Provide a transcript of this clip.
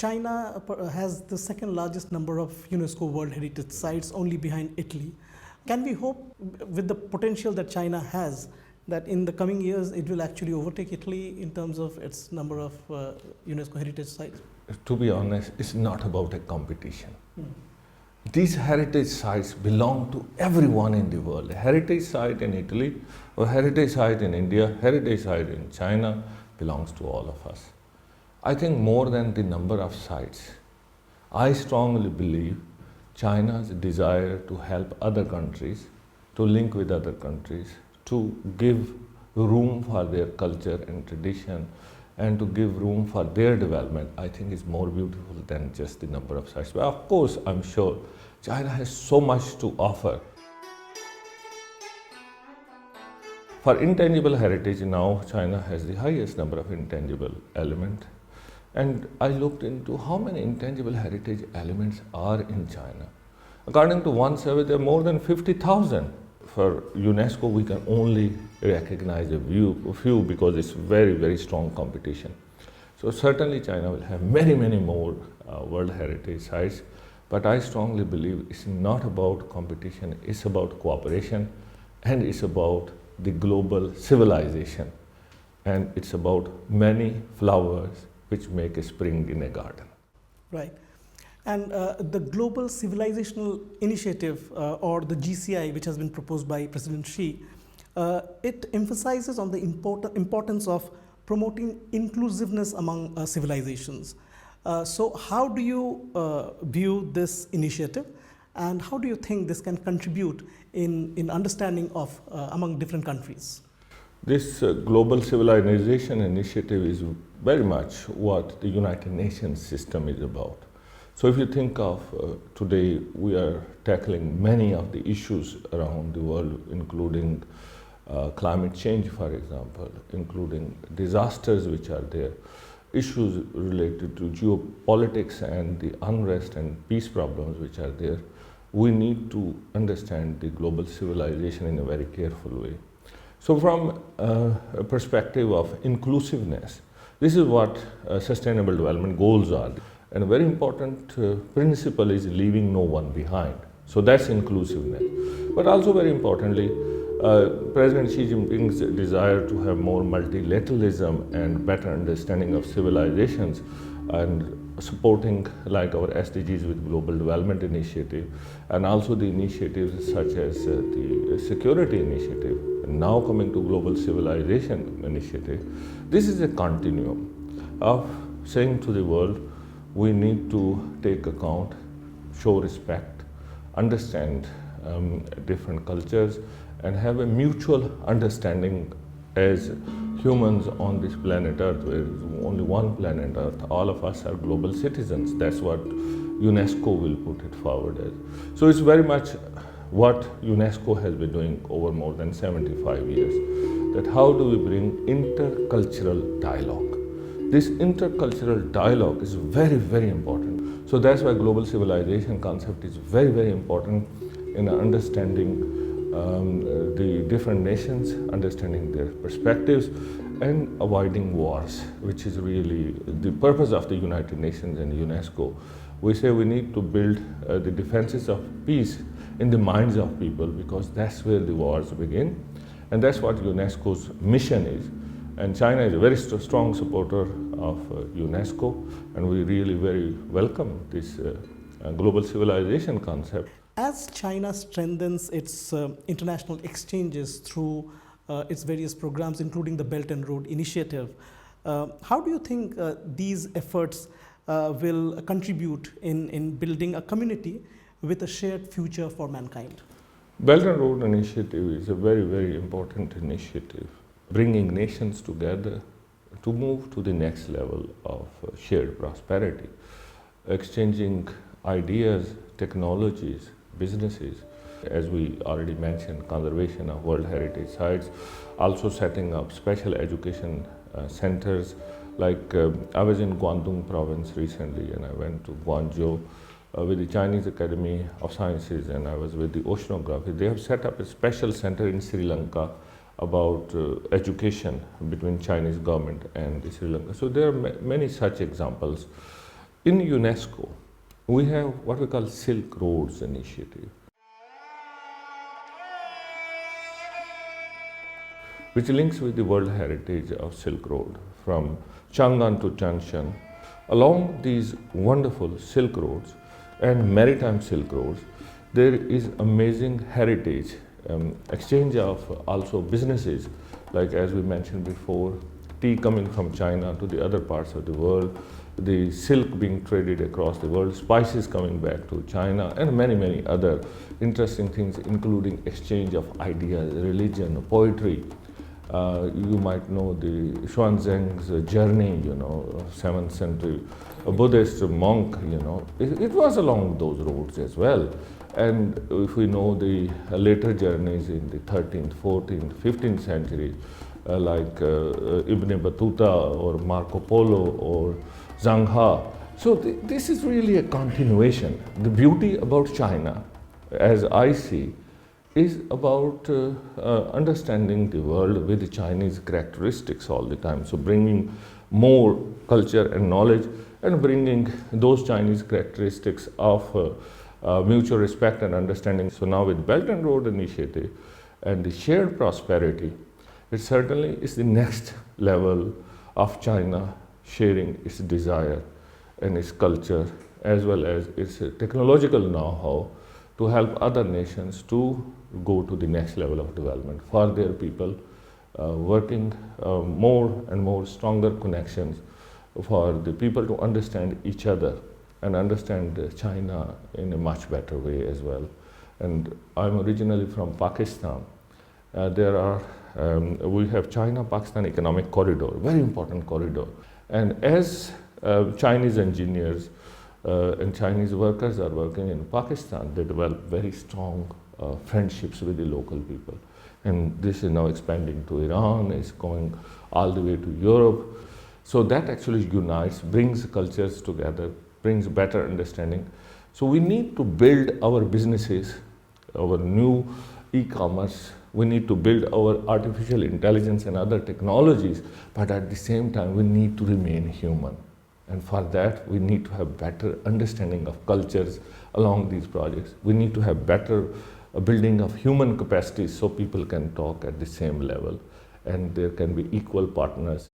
China has the second largest number of UNESCO World Heritage Sites, only behind Italy. Can we hope, with the potential that China has, that in the coming years it will actually overtake Italy in terms of its number of UNESCO heritage sites? To be honest, it's not about a competition. These heritage sites belong to everyone in the world. A heritage site in Italy, or heritage site in India, heritage site in China belongs to all of us. I think more than the number of sites, I strongly believe China's desire to help other countries, to link with other countries, to give room for their culture and tradition, and to give room for their development, I think is more beautiful than just the number of sites. But of course, I'm sure China has so much to offer. For intangible heritage now, China has the highest number of intangible elements. And I looked into how many intangible heritage elements are in China. According to one survey, there are more than 50,000. For UNESCO, we can only recognize a few because it's very, very strong competition. So certainly China will have many, many more World Heritage Sites, but I strongly believe it's not about competition, it's about cooperation, and it's about the global civilization, and it's about many flowers which make a spring in a garden. Right. And the Global Civilizational Initiative, or the GCI, which has been proposed by President Xi, it emphasizes on the importance of promoting inclusiveness among civilizations. So how do you view this initiative, and how do you think this can contribute in understanding of among different countries? This Global Civilization Initiative is very much what the United Nations system is about. So if you think of today, we are tackling many of the issues around the world, including climate change, for example, including disasters which are there, issues related to geopolitics and the unrest and peace problems which are there. We need to understand the global civilization in a very careful way. So from a perspective of inclusiveness, this is what sustainable development goals are. And a very important principle is leaving no one behind. So that's inclusiveness. But also very importantly, President Xi Jinping's desire to have more multilateralism and better understanding of civilizations, and supporting like our SDGs with Global Development Initiative, and also the initiatives such as the Security Initiative, and now coming to Global Civilization Initiative. This is a continuum of saying to the world, we need to take account, show respect, understand different cultures, and have a mutual understanding as humans on this planet Earth. There is only one planet Earth. All of us are global citizens. That's what UNESCO will put it forward as. So it's very much what UNESCO has been doing over more than 75 years. That how do we bring intercultural dialogue? This intercultural dialogue is very, very important. So that's why global civilization concept is very, very important in understanding the different nations, understanding their perspectives, and avoiding wars, which is really the purpose of the United Nations and UNESCO. We say we need to build the defenses of peace in the minds of people, because that's where the wars begin. And that's what UNESCO's mission is. And China is a very strong supporter of UNESCO, and we really very welcome this global civilization concept. As China strengthens its international exchanges through its various programs, including the Belt and Road Initiative, how do you think these efforts will contribute in building a community with a shared future for mankind? Belt and Road Initiative is a very, very important initiative, bringing nations together to move to the next level of shared prosperity, exchanging ideas, technologies, businesses. As we already mentioned, conservation of World Heritage Sites, also setting up special education centers. Like I was in Guangdong province recently, and I went to Guangzhou with the Chinese Academy of Sciences, and I was with the oceanography. They have set up a special center in Sri Lanka about education between Chinese government and the Sri Lanka. So there are many such examples. In UNESCO, we have what we call Silk Roads Initiative, which links with the World Heritage of Silk Road from Chang'an to Changshan. Along these wonderful Silk Roads and maritime Silk Roads, there is amazing heritage, exchange of also businesses, like as we mentioned before, tea coming from China to the other parts of the world, the silk being traded across the world, spices coming back to China, and many, many other interesting things, including exchange of ideas, religion, poetry. You might know the Xuanzang's journey, 7th century, a Buddhist monk, it was along those roads as well. And if we know the later journeys in the 13th, 14th, 15th century, like Ibn Battuta or Marco Polo or Zhang He. So this is really a continuation. The beauty about China, as I see, is about understanding the world with the Chinese characteristics all the time. So bringing more culture and knowledge and bringing those Chinese characteristics of mutual respect and understanding. So now with Belt and Road Initiative and the shared prosperity, it certainly is the next level of China sharing its desire and its culture as well as its technological know-how to help other nations to go to the next level of development for their people, working more and more stronger connections for the people to understand each other and understand China in a much better way as well. And I'm originally from Pakistan. We have China-Pakistan Economic Corridor, very important corridor. And as Chinese engineers and Chinese workers are working in Pakistan, they develop very strong friendships with the local people. And this is now expanding to Iran, it's going all the way to Europe. So that actually unites, brings cultures together, brings better understanding. So we need to build our businesses, our new e-commerce, we need to build our artificial intelligence and other technologies, but at the same time we need to remain human. And for that we need to have better understanding of cultures along these projects. We need to have better building of human capacities so people can talk at the same level and there can be equal partners.